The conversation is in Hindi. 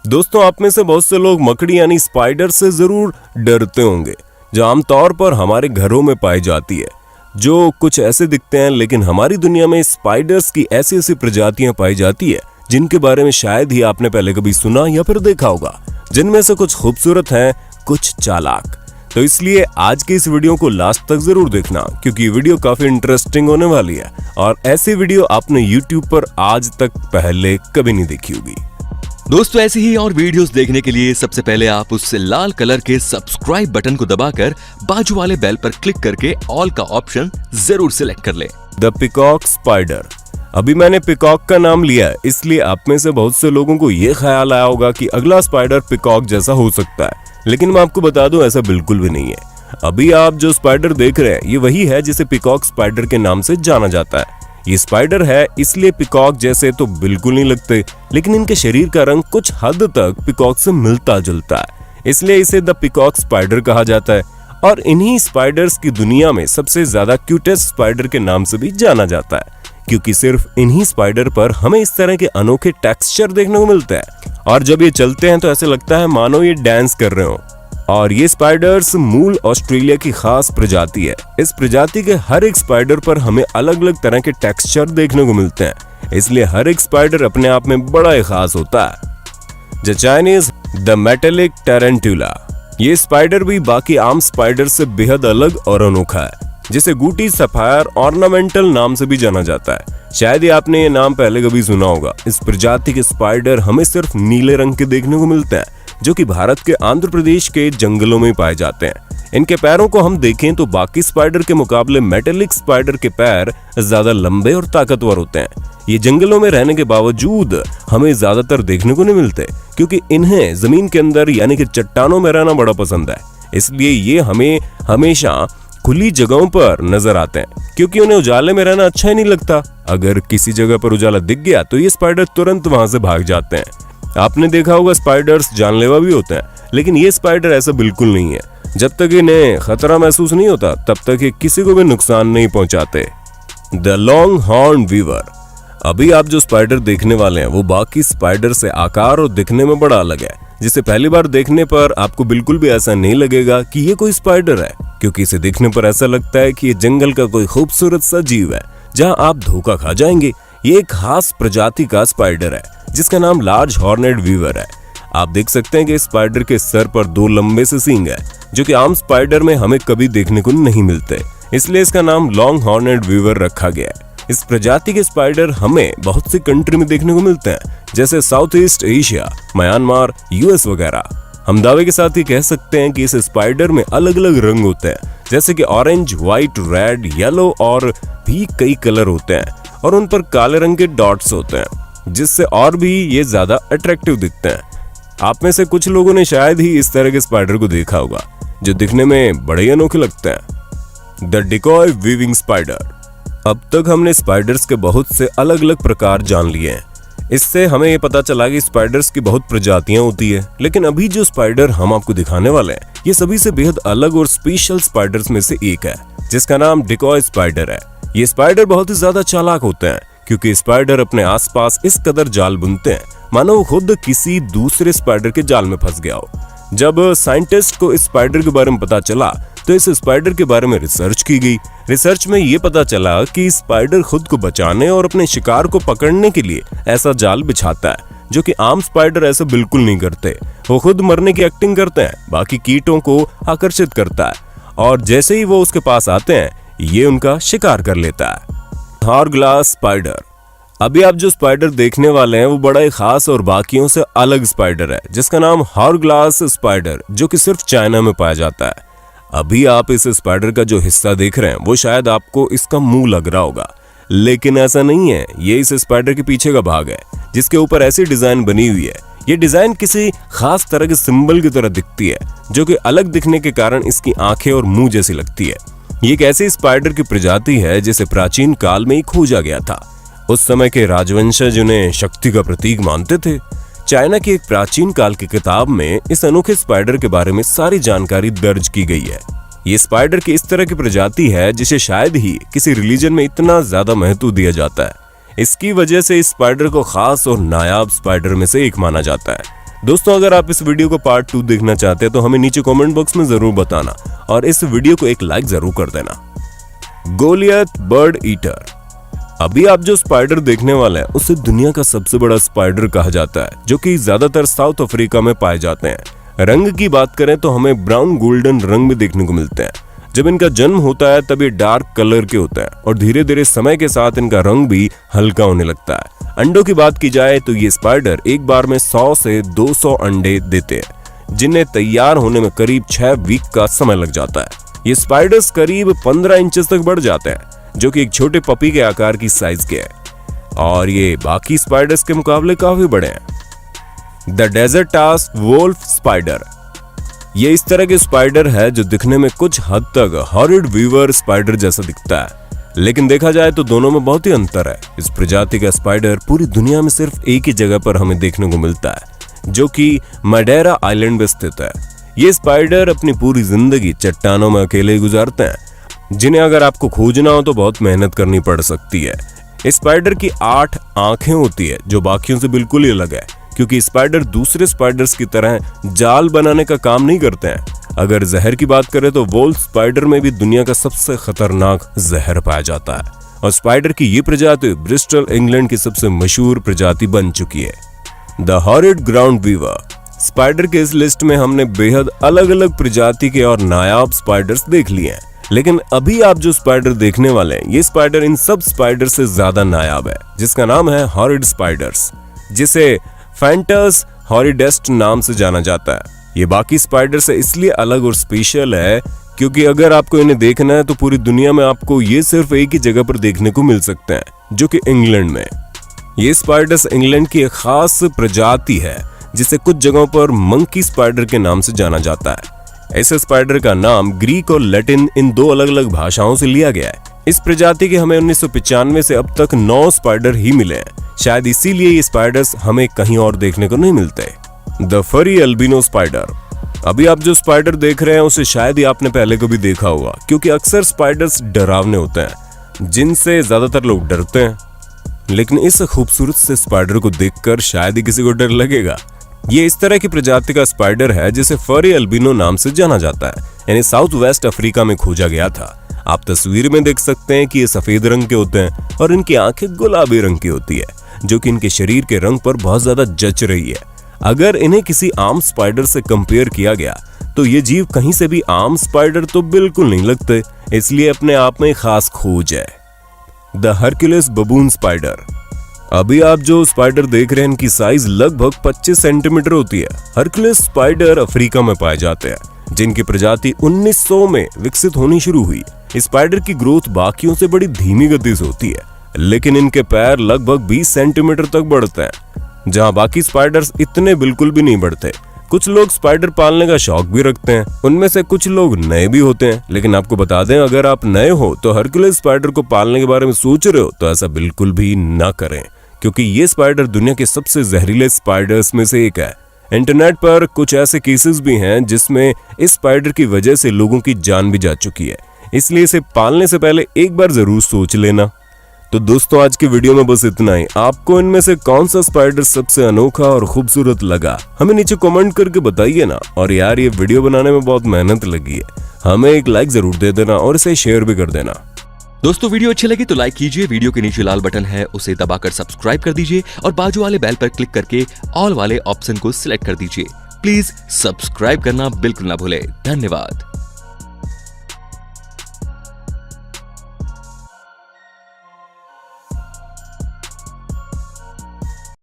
दोस्तों, आप में से बहुत से लोग मकड़ी यानी स्पाइडर से जरूर डरते होंगे, जो आमतौर पर हमारे घरों में पाई जाती है, जो कुछ ऐसे दिखते हैं। लेकिन हमारी दुनिया में स्पाइडर्स की ऐसी ऐसी प्रजातियां पाई जाती है जिनके बारे में शायद ही आपने पहले कभी सुना या फिर देखा होगा, जिनमें से कुछ खूबसूरत हैं, कुछ चालाक। तो इसलिए आज की इस वीडियो को लास्ट तक जरूर देखना, क्योंकि वीडियो काफी इंटरेस्टिंग होने वाली है और ऐसी वीडियो आपने YouTube पर आज तक पहले कभी नहीं देखी होगी। दोस्तों, ऐसी ही और वीडियोस देखने के लिए सबसे पहले आप उस लाल कलर के सब्सक्राइब बटन को दबाकर बाजू वाले बेल पर क्लिक करके ऑल का ऑप्शन जरूर सिलेक्ट कर लें। The peacock spider. अभी मैंने पिकॉक का नाम लिया है, इसलिए आप में से बहुत से लोगों को ये ख्याल आया होगा कि अगला स्पाइडर पिकॉक जैसा हो सकता है, लेकिन मैं आपको बता दूं ऐसा बिल्कुल भी नहीं है। अभी आप जो स्पाइडर देख रहे हैं ये वही है जिसे पिकॉक स्पाइडर के नाम से जाना जाता है। ये स्पाइडर है, इसलिए पिकॉक जैसे तो बिल्कुल नहीं लगते, लेकिन इनके शरीर का रंग कुछ हद तक पिकॉक से मिलता जुलता है, इसलिए इसे द पिकॉक स्पाइडर कहा जाता है। और इन्हीं स्पाइडर्स की दुनिया में सबसे ज्यादा क्यूटेस्ट स्पाइडर के नाम से भी जाना जाता है, क्योंकि सिर्फ इन्हीं स्पाइडर पर हमें इस तरह के अनोखे टेक्सचर देखने को मिलते हैं, और जब ये चलते हैं तो ऐसे लगता है मानो ये डांस कर रहे हो। और ये स्पाइडर्स मूल ऑस्ट्रेलिया की खास प्रजाति है। इस प्रजाति के हर एक स्पाइडर पर हमें अलग अलग तरह के टेक्सचर देखने को मिलते हैं, इसलिए हर एक स्पाइडर अपने आप में बड़ा ही खास होता है। The Chinese the metallic tarantula. ये स्पाइडर भी बाकी आम स्पाइडर से बेहद अलग और अनोखा है, जिसे गूटी सफायर ऑर्नामेंटल नाम से भी जाना जाता है। शायद ही आपने ये नाम पहले कभी सुना होगा। इस प्रजाति के स्पाइडर हमें सिर्फ नीले रंग के देखने को मिलते हैं, जो कि भारत के आंध्र प्रदेश के जंगलों में पाए जाते हैं। इनके पैरों को हम देखें तो बाकी स्पाइडर के मुकाबले मेटेलिक स्पाइडर के पैर ज्यादा लंबे और ताकतवर होते हैं। ये जंगलों में रहने के बावजूद हमें ज्यादातर देखने को नहीं मिलते, क्योंकि इन्हें जमीन के अंदर यानी कि चट्टानों में रहना बड़ा पसंद है। इसलिए ये हमें हमेशा खुली जगहों पर नजर आते हैं, क्योंकि उन्हें उजाले में रहना अच्छा ही नहीं लगता। अगर किसी जगह पर उजाला दिख गया तो ये स्पाइडर तुरंत वहां से भाग जाते हैं। आपने देखा होगा स्पाइडर्स जानलेवा भी होते हैं, लेकिन ये स्पाइडर ऐसा बिल्कुल नहीं है। जब तक इन्हें खतरा महसूस नहीं होता तब तक ये किसी को भी नुकसान नहीं पहुंचाते। The long horn weaver. अभी आप जो स्पाइडर देखने वाले हैं वो बाकी स्पाइडर से आकार और दिखने में बड़ा अलग है, जिसे पहली बार देखने पर आपको बिल्कुल भी ऐसा नहीं लगेगा कि ये कोई स्पाइडर है, क्योंकि इसे देखने पर ऐसा लगता है कि ये जंगल का कोई खूबसूरत सा जीव है जहां आप धोखा खा जाएंगे। ये एक खास प्रजाति का स्पाइडर है जिसका नाम लार्ज हॉर्नेड वीवर है। आप देख सकते हैं कि स्पाइडर के सर पर दो लंबे से सींग है, जो कि आम स्पाइडर में हमें कभी देखने को नहीं मिलते, इसलिए इसका नाम लॉन्ग हॉर्नेड वीवर रखा गया है। इस प्रजाति के स्पाइडर हमें बहुत सी कंट्री में देखने को मिलते हैं, जैसे south east Asia, Myanmar, US वगैरह। हम दावे के साथ ही कह सकते हैं कि इस स्पाइडर में अलग अलग रंग होते हैं, जैसे कि ऑरेंज, व्हाइट, रेड, येलो और भी कई कलर होते हैं, और उन पर काले रंग के डॉट्स होते हैं, जिससे और भी ये ज्यादा अट्रैक्टिव दिखते हैं। आप में से कुछ लोगों ने शायद ही इस तरह के स्पाइडर को देखा होगा, जो दिखने में बड़े अनोखे लगते हैं। The decoy weaving spider. अब तक हमने स्पाइडर्स के बहुत से अलग अलग प्रकार जान लिए हैं। इससे हमें ये पता चला कि स्पाइडर्स की बहुत प्रजातियां होती है, लेकिन अभी जो स्पाइडर हम आपको दिखाने वाले हैं ये सभी से बेहद अलग और स्पेशल स्पाइडर्स में से एक है, जिसका नाम डिकॉय स्पाइडर है। ये स्पाइडर बहुत ही ज्यादा चालाक होते हैं, क्योंकि स्पाइडर अपने आसपास इस कदर जाल बुनते हैं मानो वो खुद किसी दूसरे स्पाइडर के जाल में फंस गया हो। जब साइंटिस्ट को इस स्पाइडर के बारे में पता चला तो इस स्पाइडर के बारे में रिसर्च की गई। रिसर्च में ये पता चला कि स्पाइडर खुद को बचाने और अपने शिकार को पकड़ने के लिए ऐसा जाल बिछाता है, जो कि आम स्पाइडर ऐसा बिल्कुल नहीं करते। वो खुद मरने की एक्टिंग करते हैं, बाकी कीटों को आकर्षित करता है, और जैसे ही वो उसके पास आते हैं ये उनका शिकार कर लेता है। हॉरग्लास स्पाइडर। अभी आप जो स्पाइडर देखने वाले हैं वो बड़ा ही खास और बाकियों से अलग स्पाइडर है, जिसका नाम हॉरग्लास स्पाइडर, जो कि सिर्फ चाइना में पाया जाता है। अभी आप इस स्पाइडर का जो हिस्सा देख रहे हैं वो शायद आपको इसका मुंह लग रहा होगा, लेकिन ऐसा नहीं है। ये इस स्पाइडर के पीछे का भाग है, जिसके ऊपर ऐसी डिजाइन बनी हुई है। ये डिजाइन किसी खास तरह के सिंबल की तरह दिखती है, जो कि अलग दिखने के कारण इसकी आंखें और मुंह जैसी लगती है। ये एक ऐसी स्पाइडर की प्रजाति है जिसे प्राचीन काल में ही खोजा गया था। उस समय के राजवंशज उन्हें शक्ति का प्रतीक मानते थे। चाइना की एक प्राचीन काल की किताब में इस अनोखे स्पाइडर के बारे में सारी जानकारी दर्ज की गई है। ये स्पाइडर की इस तरह की प्रजाति है जिसे शायद ही किसी रिलीजन में इतना ज्यादा महत्व दिया जाता है। इसकी वजह से इस स्पाइडर को खास और नायाब स्पाइडर में से एक माना जाता है। दोस्तों अगर आप इस वीडियो को पार्ट 2 देखना चाहते हैं तो हमें नीचे कमेंट बॉक्स में जरूर बताना और इस वीडियो को एक लाइक जरूर कर देना। Goliath bird eater. अभी आप जो स्पाइडर देखने वाले हैं उसे दुनिया का सबसे बड़ा स्पाइडर कहा जाता है, जो कि ज्यादातर साउथ अफ्रीका में पाए जाते हैं। रंग की बात करें तो हमें ब्राउन गोल्डन रंग में देखने को मिलते हैं। जब इनका जन्म होता है तब ये डार्क कलर के होते हैं और धीरे धीरे समय के साथ इनका रंग भी हल्का होने लगता है। अंडों की बात की जाए तो ये स्पाइडर एक बार में 100 से 200 अंडे देते हैं, जिन्हें तैयार होने में करीब 6 वीक का समय लग जाता है। ये स्पाइडर्स करीब 15 इंचेस तक बढ़ जाते हैं, जो कि एक छोटे पपी के आकार की साइज के हैं और ये बाकी स्पाइडर्स के मुकाबले काफी बड़े हैं। The desert task wolf spider. ये इस तरह के स्पाइडर है जो दिखने में कुछ हद तक हॉरिड वीवर स्पाइडर जैसा दिखता है, लेकिन देखा जाए तो दोनों में बहुत ही अंतर है। इस प्रजाति का स्पाइडर पूरी दुनिया में सिर्फ एक ही जगह पर हमें देखने को मिलता है, जो कि मैडेरा आइलैंड में स्थित है। ये स्पाइडर अपनी पूरी जिंदगी चट्टानों में अकेले ही गुजारते हैं, जिन्हें अगर आपको खोजना हो तो बहुत मेहनत करनी पड़ सकती है। इस स्पाइडर की 8 आंखें होती है, जो बाकियों से बिल्कुल ही अलग है, क्योंकि स्पाइडर दूसरे स्पाइडर्स की तरह जाल बनाने का काम नहीं करते हैं। अगर जहर की बात करें तो वोल्फ स्पाइडर में भी दुनिया का सबसे खतरनाक जहर पाया जाता है और स्पाइडर की ये प्रजाति ब्रिस्टल इंग्लैंड की सबसे मशहूर प्रजाति बन चुकी है। The horrid ground weaver. Spider के इस लिस्ट में हमने बेहद अलग अलग प्रजाति के और नायाब स्पाइडर्स देख लिए हैं, लेकिन अभी आप जो स्पाइडर देखने वाले हैं ये स्पाइडर इन सब स्पाइडर से ज्यादा नायाब है, जिसका नाम है हॉरिड स्पाइडर्स, जिसे फैंटस हॉरिडेस्ट नाम से जाना जाता है। ये बाकी स्पाइडर से इसलिए अलग और स्पेशल है क्योंकि अगर आपको इन्हें देखना है तो पूरी दुनिया में आपको ये सिर्फ एक ही जगह पर देखने को मिल सकते हैं, जो कि इंग्लैंड में। ये स्पाइडर्स इंग्लैंड की एक खास प्रजाति है जिसे कुछ जगहों पर मंकी स्पाइडर के नाम से जाना जाता है। ऐसे स्पाइडर का नाम ग्रीक और लैटिन इन 2 अलग अलग भाषाओं से लिया गया है। इस प्रजाति के हमें 1995 से अब तक 9 स्पाइडर ही मिले हैं, शायद इसीलिए ये स्पाइडर्स हमें कहीं और देखने को नहीं मिलते। द फरी अल्बिनो स्पाइडर। अभी आप जो स्पाइडर देख रहे हैं उसे शायद ही आपने पहले कभी देखा होगा, क्योंकि अक्सर स्पाइडर्स डरावने होते हैं, जिनसे ज्यादातर लोग डरते हैं, लेकिन इस खूबसूरत से स्पाइडर को देखकर शायद ही किसी को डर लगेगा। ये इस तरह की प्रजाति का स्पाइडर है जिसे फरी अल्बिनो नाम से जाना जाता है, यानी साउथ वेस्ट अफ्रीका में खोजा गया था। आप तस्वीर में देख सकते हैं कि ये सफेद रंग के होते हैं और इनकी आंखें गुलाबी रंग की होती है, जो कि इनके शरीर के रंग पर बहुत ज्यादा जच रही है। अगर इन्हें किसी आम स्पाइडर से कंपेयर किया गया तो ये जीव कहीं से भी आम स्पाइडर तो बिल्कुल नहीं लगते, इसलिए अपने आप में खास खोज है। The Hercules बबून spider. अभी आप जो स्पाइडर देख रहे हैं इनकी साइज लगभग 25 सेंटीमीटर होती है। हरक्यूलिस स्पाइडर अफ्रीका में पाए जाते हैं, जिनकी प्रजाति 1900 में विकसित होनी शुरू हुई। इस स्पाइडर की ग्रोथ बाकियों से बड़ी धीमी गति से होती है, लेकिन इनके पैर लगभग 20 सेंटीमीटर तक बढ़ते हैं, जहां बाकी स्पाइडर्स इतने बिल्कुल भी नहीं बढ़ते। कुछ लोग स्पाइडर पालने का शौक भी रखते हैं, उनमें से कुछ लोग नए भी होते हैं, लेकिन आपको बता दें अगर आप नए हो तो हरक्यूलिस स्पाइडर को पालने के बारे में सोच रहे हो तो ऐसा बिल्कुल भी ना करें, क्योंकि ये स्पाइडर दुनिया के सबसे जहरीले स्पाइडर्स में से एक है। इंटरनेट पर कुछ ऐसे केसेस भी हैं जिसमें इस स्पाइडर की वजह से लोगों की जान भी जा चुकी है, इसलिए इसे पालने से पहले एक बार जरूर सोच लेना। तो दोस्तों आज की वीडियो में बस इतना ही। आपको इनमें से कौन सा स्पाइडर सबसे अनोखा और खूबसूरत लगा हमें नीचे कमेंट करके बताइए ना। और यार ये वीडियो बनाने में बहुत मेहनत लगी है, हमें एक लाइक जरूर दे देना और इसे शेयर भी कर देना। दोस्तों वीडियो अच्छी लगी तो लाइक कीजिए, वीडियो के नीचे लाल बटन है उसे दबाकर सब्सक्राइब कर दीजिए और बाजू वाले बेल पर क्लिक करके ऑल वाले ऑप्शन को सिलेक्ट कर दीजिए। प्लीज सब्सक्राइब करना बिल्कुल ना भूले। धन्यवाद।